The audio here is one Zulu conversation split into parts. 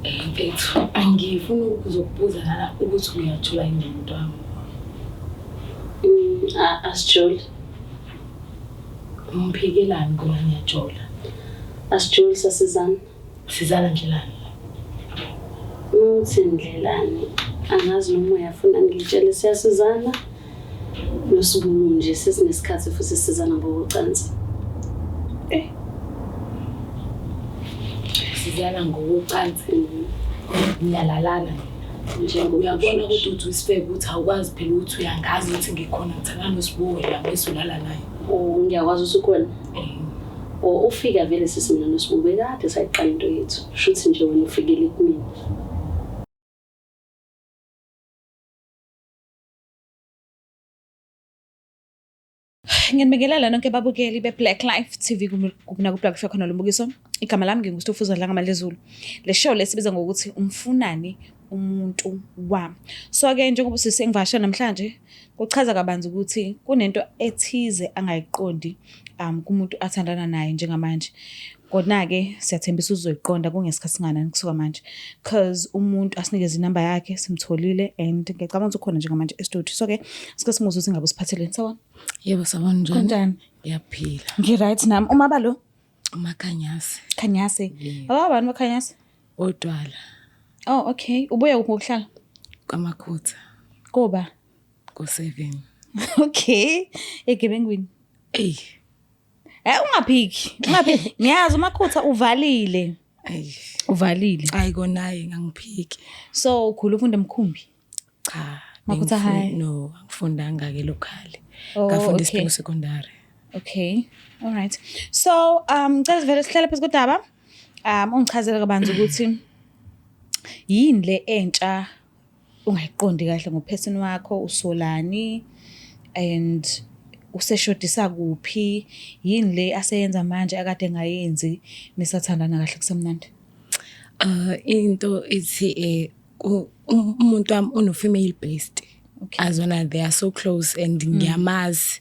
Mfethu, angifuni ukuzokubuza lana ukuthi uyathola yini umuntu wami. Asijoli. Umphikelani ngoba ngiyajola. Asijoli sasizana. Sizala ndlelani? Uthi ndlelani. Angazi noma uyafuna ngitshele siyasizana. Nosibulu nje sesinesikhathi futhi sisizana ngokucansi. Sizala ngokucansi. Ngiyalalana. Njengoba uyabona ukuthi uthi usifeke ukuthi awukwazi phela ukuthi uyangazi ukuthi ngikhona ngithanda noSibuwe la bese ulala naye. Ngiyakwazi usukhona. Ufika vele sisimina noSibuwe kade sayiqala into yethu. Shuthi nje wena ufikele kumina. Ngiyanibingelela nonke ababukeli beBlack Life TV kuna ku-blog show khona lo mbukiso. Igama lami nginguStufuza Dlanga Malezulu. Le show lesibiza ngokuthi umfunani umuntu wami. So-ke njengoba sisengivasha namhlanje kuchaza kabanzi ukuthi kunento ethize angayiqondi kumuntu athandana naye njengamanje. Kodwa-ke siyathembisa uzoyiqonda kungesikhathi singanani kusuka manje. Cause umuntu asinikeze inamba yakhe simtholile and ngicabanga ukuthi ukhona njengamanje e-studio. So-ke sike simuzwe ukuthi ngabe usiphatheleni sawona. Yebo sawona njani? Kanjani? Ngiyaphila. Ngi-right nami. Uma balo? Umakhanyasi. Khanyasi. Ababani bakhanyasi? Odwala. Oh, okay. Ubuye kuphi ukuhlala? Kwamakhutha. Kuba? Ko7. Okay. Egebengwini. Ey. Ungaphiki. Ungaphiki. Ngiyazi umakhutha uvalile. Uvalile. Hayi konaye ngangiphiki. So ukhulu ufunda emkhumbi? Cha. Makhutha high? No, angifundanga ke lokhali. Oh, ngafunda okay. iSiphelo secondary. Okay. All right. So ngicela vele sihlale phezu kodaba. Ungichazela kabanzi ukuthi yini le entsha ungayiqondi kahle ngophesini wakho, usolani and useshodisa kuphi, yini le aseyenza manje akade engayenzi nisathandana kahle kusemnandi? Into ithi umuntu wami uno-female based. Okay. Azona they are so close and ngiyamazi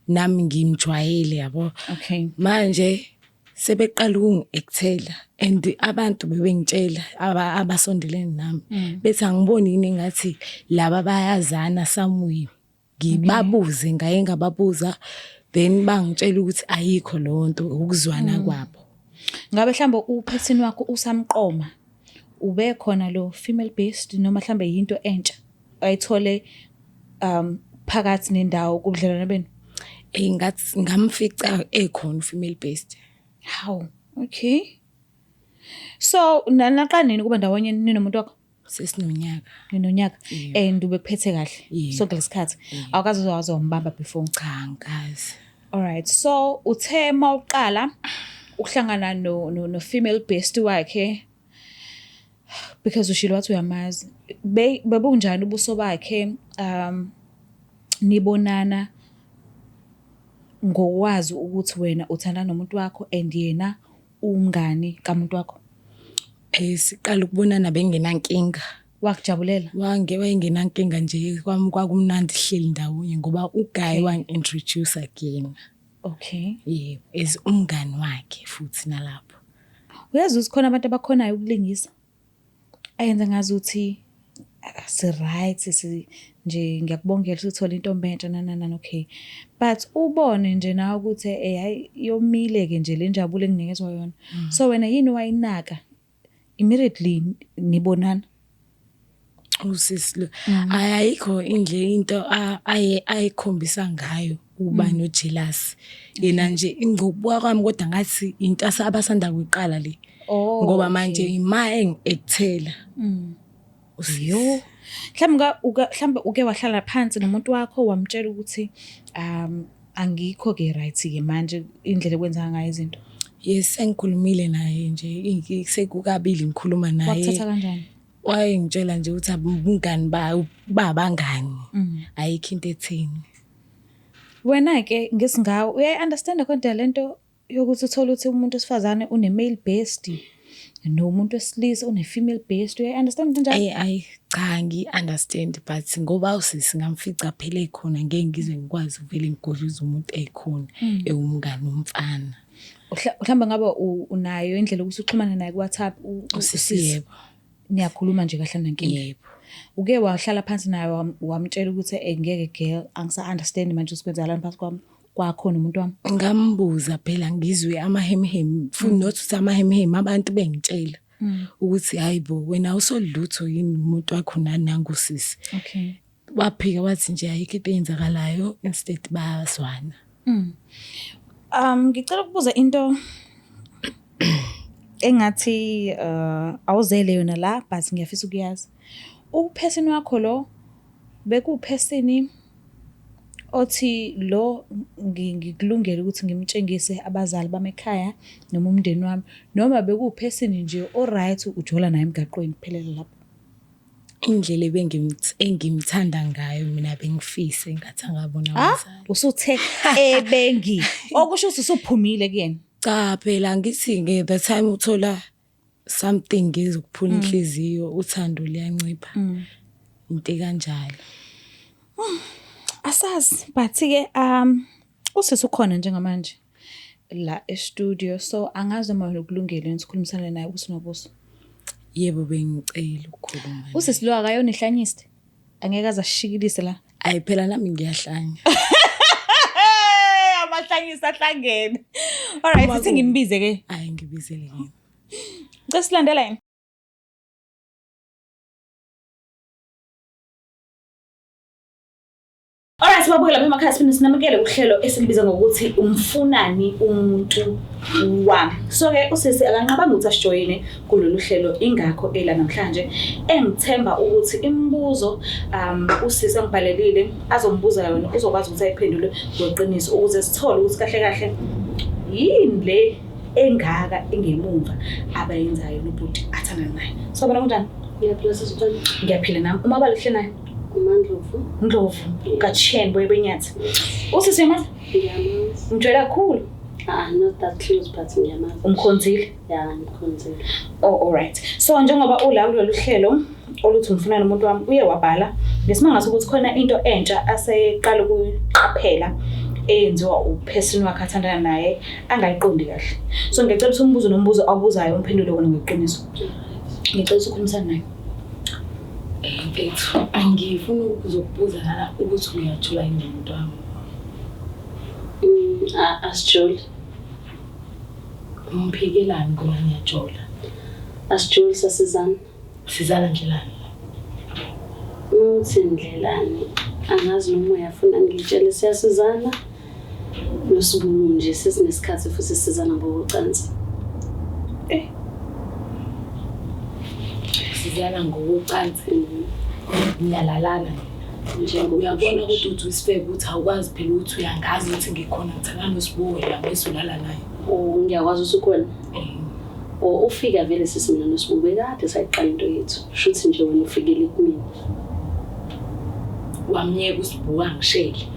nami ngimjwayele yabo. Okay. Manje sebeqala ukungi-ekthela and abantu bebengitshela abasondelene nami bethi angiboni yini ngathi laba bayazana somewhere. Ngibabuze ngaye ngababuza then bangitshela ukuthi ayikho lonto ukuzwana kwabo. Ngabe mhlambe uphesini wakho usamqoma ube khona lo female based noma mhlambe yinto entsha ayithole phakathi nendawo kubudlelwane benu? Ngathi ngamfica ekhona female based. How? Okay. So naqala nini kuba ndawonye ninomuntu wakho? Sesinonyaka. Ninonyaka and ubekuphethe kahle so kulesikhathi awukazi uzowazi umbamba before? Cha ngikazi. All right. So uthe mawuqala ukuhlangana no female based wakhe because ushilo wathi uyamazi bebunjani ubuso bakhe nibonana ngokwazi ukuthi wena uthandana nomuntu wakho and yena umngani kamuntu wakho? Siqala ukubonana bengenankinga. Wakujabulela? Wayengenankinga nje kwami kwakumnandi hleli ndawonye ngoba uGuy wangi-introduce again. Okay. Yebo, as umngani wakhe futhi nalapho. Uyazi ukuthi khona abantu abakhonayo ukulingisa ayenza ngazi ukuthi si-right nje ngiyakubongela ukuthi uthola intombi entsha nanana okay but ubone nje nawe ukuthi hayi yomile-ke nje le njabule enginikezwa yona. So wena yini wayinaka immediately nibonana? Usisi lo ayikho into ayikhombisa ngayo uba no jealous yena nje ngokubuka kwami kodwa ngathi into abasanda kuyiqala le ngoba manje ima engi-ekthela. Usiyo mhlambe uke wahlala phansi nomuntu wakho wamtshela ukuthi angikho ke right ke manje indlela ekwenza ngayo izinto? Yes, engikhulumile naye nje sekukabili ngikhuluma naye. Wakuthatha kanjani? Wayengitshela nje ukuthi abungani babangani ayikho into ethini. Wena ke ngesingawo uyayi-understand konke lento yokuthi uthola ukuthi umuntu osifazane une-male based nomuntu wesilisa une-female based, uyayi-understand kanjani? Cha ngi-understand but ngoba usisi ngamfica phela ekhona ngeke ngize ngikwazi vele ngigodluze umuntu ekhona ewumngani umfana. Mhlawumbe ngabe unayo indlela ukuthi uxhumane naye ku-WhatsApp? Usisi yebo. niyakhuluma nje kahle nankinga. Yebo. Uke wahlala phansi naye wamtshela ukuthi ngeke girl angisa-understand manje usikwenzakalani phansi kwakho nomuntu wami. Ngambuza phela ngizwe amahemhem futhi nothi amahemhem abantu bengitshela ukuthi hayibo wena awusolutho yini umuntu wakho nangusisi. Okay. Waphika wathi nje ayikho into eyenzakalayo instead bayazwana. Ngicela ukubuza into engathi awuzele yona la but ngiyafisa ukuyazi. Uphesini wakho lo bekuphesini othi lo ngikulungele ukuthi ngimtshengise abazali bamekhaya noma umndeni wami noma bekuphesini nje alright ujola naye emgaqweni kuphelele lapho. Indlela engimthanda ngayo mina bengifise ngathi angabona abazali. Usuthe ebengi okusho ukuthi usuphumile kuyena. Cha phela ngithi the time uthola something ngizokuphula inhliziyo uthando liyancipha. Into kanjalo. Asazi but ke usisi ukhona njengamanje la e-studio so angazi uma lokulungele nisikhulumisana naye usinobuso. Yebo bengicela ukukhuluma. Usisi lo akayona ihlanyiste. Angeke azashikilise la. Ayi phela nami ngiyahlanya. Amahlanyisa ahlangene. Alright sithi ngimbize ke. Ayi ngibizele yini. Ngicela silandela yini? Alright sibabukela lapha emakhaya sifuna sinamukele uhlelo esilibiza ngokuthi umfunani umuntu wami. So ke usisi akanqabanga ukuthi asijoyine kulolu hlelo ingakho ela namhlanje engithemba ukuthi imibuzo usisi angibhalelile azombuza yona uzokwazi ukuthi ayiphendule ngoqiniso ukuze sithole ukuthi kahle kahle yini le engaka engemuva abayenzayo nobhuti athanda naye. So bona kunjani? Ngiyaphila sisithole. Ngiyaphila nami. Uma balihle naye Ndlovu kaChen boy benyathi. Usisi yamazi? Ngiyamazi. Mjwayela kakhulu? Not that close but ngiyamazi. Umkhonzile? Yeah, ngimkhonzile. Oh alright. So njengoba ula kulolu hlelo oluthi umfunana umuntu wami uye wabhala ngesimanga sokuthi khona into entsha aseqala ukuqaphela eyenziwa uphesini wakhe athandana naye angayiqondi kahle. So ngicela ukuthi umbuzo nombuzo awubuzayo umphendule wona ngeqiniso. Ngicela ukukhulumisana naye. Mfethu angifuni ukuzokubuza la ukuthi uyathola yini umuntu wami. Asijoli. Umphikelani ngoba ngiyajola. Asijoli sasizana. Sizala ndlelani? Uthi ndlelani angazi noma uyafuna ngitshele siyasizana. Nosibulu nje sesinesikhathi futhi sizana ngokucansi. Sizala ngokucansi. Ngiyalalana. Uyabona ukuthi uthi usifeke ukuthi awukwazi phela ukuthi uyangazi ukuthi ngikhona ngithanda noSibuwe la bese ulala naye. Ngiyakwazi usukhona. Ufika vele sisi mina noSibuwe kade sayiqala into yethu. Shuthi nje wena ufikele kumina. Wamnyeka uSibuwe angishele.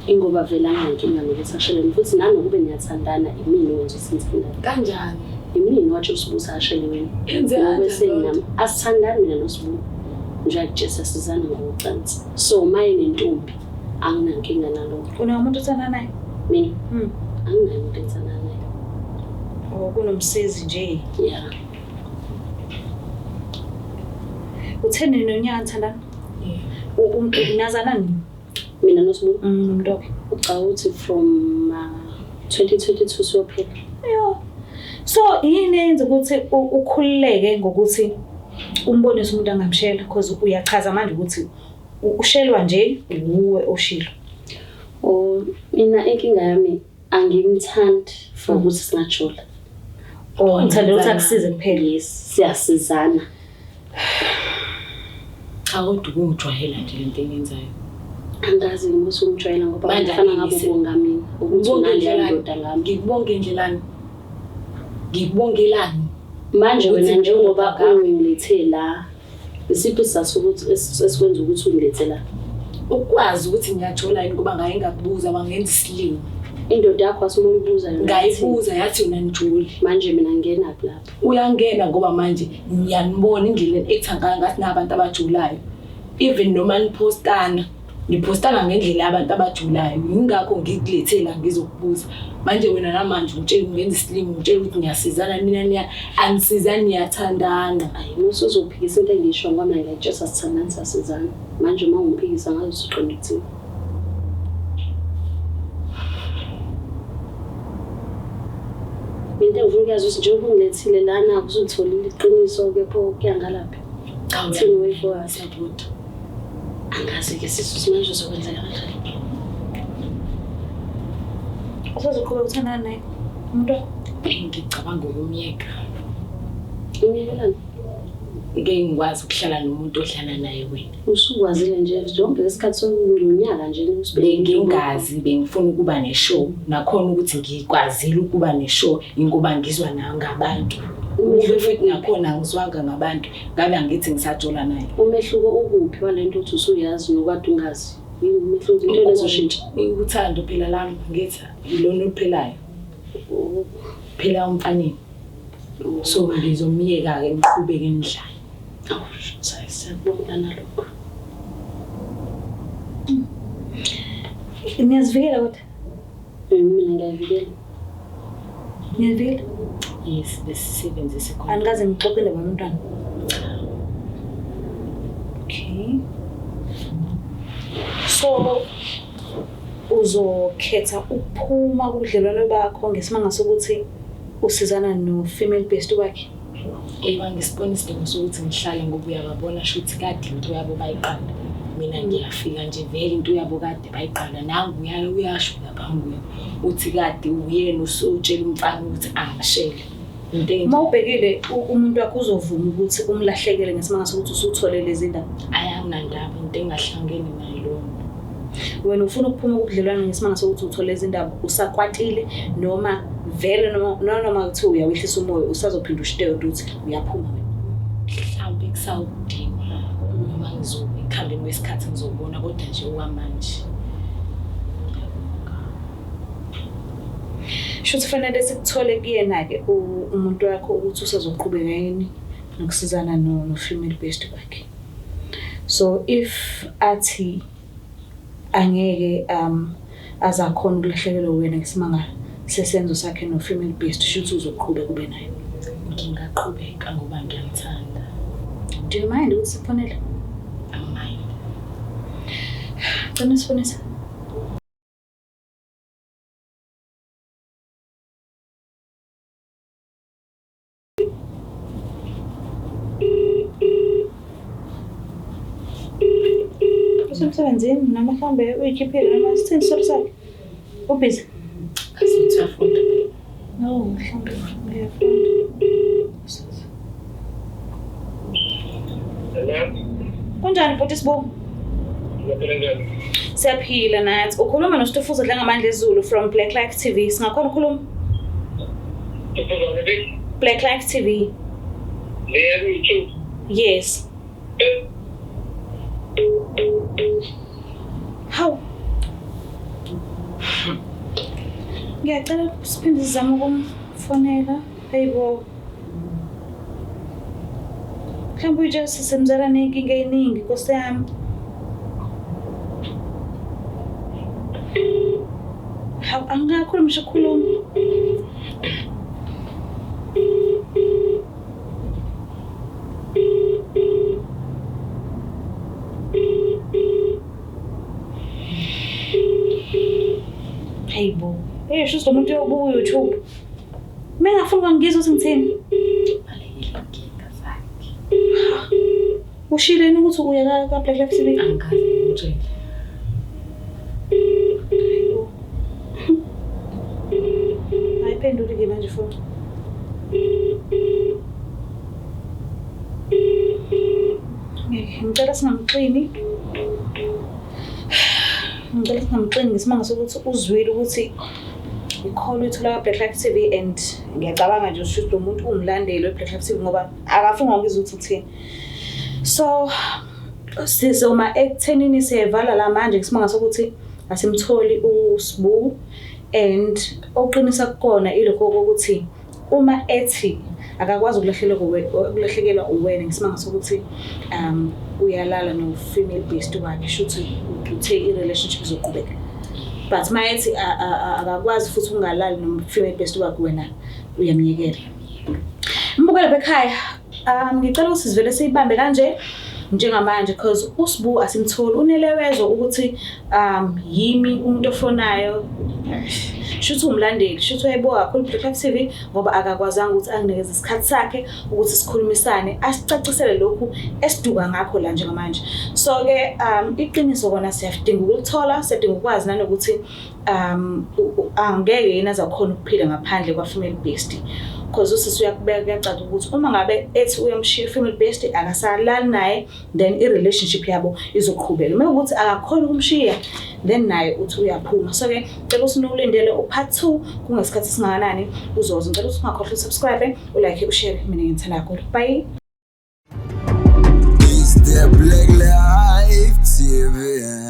Ingoba vele anginkinga nokuthi ashele futhi nanokube niyathandana imini wenza sinthandana. Kanjani? Imini wathi uSibuwe ashele wena. Bese nami asithandani mina noSibuwe. Nje akujesa sizana ngokucansi. So maye nentombi anginankinga nalokho. Unomuntu othanda naye? Mina. Anginayo umuntu ethanda naye. Kunomsizi nje. Yeah. Utheni nonyaka thandana? Unazana nini? Mina noSibuwe. Nomntoke. Ucawuthi from 2022 sophela. Yo. So yini yenza ukuthi ukhululeke ngokuthi umbonise umuntu angamshela because uyachaza manje ukuthi ushelwa nje uwe oshilo. Mina inkinga yami angimthandi for ukuthi singajola. Ngithanda ukuthi akusize kuphela. Yes, siyasizana. Awuthi ungijwayela nje lento enyenzayo. Angazi ngimosi ungijwayela ngoba manje fana ngabe ubonga mina ukuthi unale ndoda ngami. Ngikubonge ndlelani. Ngikubongelani. Manje wena njengoba ungilithe la isiphi isizathu ukuthi esikwenza ukuthi ungilethe la ukwazi ukuthi ngiyajola yini ngoba ngaye ngakubuza bangenza isilimo indoda yakho asimoyibuza yona ngayibuza yathi wena njoli manje mina ngena lapha uyangena ngoba manje ngiyanibona indlela ekuthangaka ngathi nabantu abajulayo even noma nipostana Ngipostanga ngendlela abantu abajulayo. Ingakho ngikulethela ngizokubuza. Manje wena namanje ungitshela ungenza isilimo ungitshela ukuthi ngiyasizana mina anisizani niyathandana. Hayi usuzophikisa into engisho ngoba manje ngiyatshela sithandana sasizana. Manje uma ungiphikisa ngazo usuqonda ukuthini? Into engifuna ukuyazi ukuthi njengoba ungilethile lana uzotholile iqiniso-ke pho kuyangalaphi. Thini way for us yabuda. Angazi-ke sisi manje uzokwenzela kanjani. Usazoqhubeka ukuthandana naye umuntu? Ngicabanga ukumyeka. Umyekelani? Ngeke ngikwazi ukuhlala nomuntu ohlala naye wena. Usukwazile nje zonke lesikhathi sonyaka nje bengingazi bengifuna ukuba neshow nakhona ukuthi ngikwazile ukuba neshow ingoba ngizwa nayo ngabantu. Futhi nakhona ngizwanga ngabantu ngabe angithi ngisajola naye. Umehluko ukuphi walento uthi usuyazi nokade ungazi? Yini umehluko into ezoshintsha? Uthando phela lami ngithi ilona ophelayo. Phela umfaneni. So ngizomiyeka-ke ngiqhubeke endlala. Siyabonga nalokho. Niyazivikela kodwa? Mina ngiyavikela. Niyazivikela? Yes, besisebenzise khona. Anikaze ngixoxe indaba yomntwana. Okay. So uzokhetha ukuphuma kubudlelwano bakho ngesimanga sokuthi usizana no-female best wakhe? Ngisibona isidingo sokuthi ngihlale ngoba uyababona shuthi kade into yabo bayiqala. Mina ngiyafika nje vele into yabo kade bayiqala nangu uyasho lapha nguye. Uthi kade uyena usutshela umfana ukuthi angishele. Uma ubhekile umuntu wakho uzovuma ukuthi umlahlekele ngesimanga sokuthi usuthole lezi ndaba? Ayanginandaba into engahlangene nayo lo. Wena ufuna ukuphuma kubudlelwano ngesimanga sokuthi uthole lezi ndaba usakwatile noma vele noma uthi uyawehlisa umoya usazophinda ushiteke ukuthi uyaphuma wena? Mhlawumbe kusawudinga noma ngizokhambeni kwesikhathi ngizobona kodwa nje okwamanje. Shuthi fanele sikuthole kuyena-ke umuntu wakho ukuthi usazoqhubeka yini nokusizana no-female best wakhe. So if athi angeke azakhona ukulahlekelwa wena ngesimanga sesenzo sakhe no-female best shuthi uzoqhubeka kube naye? Ngingaqhubeka ngoba ngiyamthanda. Do you mind ukuthi sifonele? Angimind. Cina sifonisa. Usemsebenzini noma mhlawumbe uyikhiphile noma sithini isitolo sakhe? Ubhizi? Asithi uyafunda. No, mhlawumbe uyafunda. Kunjani bhuti Sibu? Siyaphila nathi. Ukhuluma noSitufuza Dlangamandla Zulu from Black Life TV. Singakhona ukukhuluma? Black Life TV. Yes. How? Ngiyacela siphinde sizame ukumfonela. Hayibo. Mhlawumbe uyijazi sisemzalane inkinga eningi Nkosi yami. Hawu angakhuluma ngisho ukukhuluma. Hayibo. Shuthi lo muntu uyobuka YouTube. Mina ngafuna ngizwe ukuthi ngithini. Ushileni ukuthi uya ka Black Life TV? Angazi ngitshela. Ayiphenduli-ke manje phone. Ngicela singamxini. Ngicela singamxini ngesimanga sokuthi uzwile ukuthi i-call uyithola Black Life TV and ngiyacabanga nje usho lo muntu umlandeli we-Black Life TV ngoba akafuni ngokuzwa ukuthi uthini. So sizoma ekuthenini siyevala la manje kusimanga sokuthi asimtholi uSibu and oqinisa kukona ilokho ukuthi uma ethi akakwazi ukulahlekelwa uwena ngesimanga sokuthi uyalala no-female based wakhe shuthi uthe i-relationship izoqhubeka. But mayethi akakwazi futhi ungalali no-female based wakhe wena uyamyekela. Mbukela bekhaya ngicela ukuthi sivele siyibambe kanje njengamanje because uSibu asimtholi unelewezo ukuthi yimi umuntu ofonayo shuthi umlandeli shuthi uyayibuka kakhulu Black Life TV ngoba akakwazanga ukuthi anginikeze isikhathi sakhe ukuthi sikhulumisane asicacisele lokhu esiduka ngakho la njengamanje. So ke iqiniso kona siyadinga ukulithola siyadinga ukwazi nanokuthi angeke yena azakhona ukuphila ngaphandle kwa female based. Because usisi uyakubeka kuyacaca ukuthi uma ngabe ethi uyamshiya female based akasalali naye then i-relationship yabo izoqhubeka. Uma ukuthi akakhona ukumshiya then naye uthi uyaphuma. So ke cela usinolindele u-part 2 kungesikhathi singakanani uzoza. Ngicela ukuthi ungakhohlwa subscribe, ulike, ushare. Mina ngithanda kakhulu. Bye. It's the Black Life TV.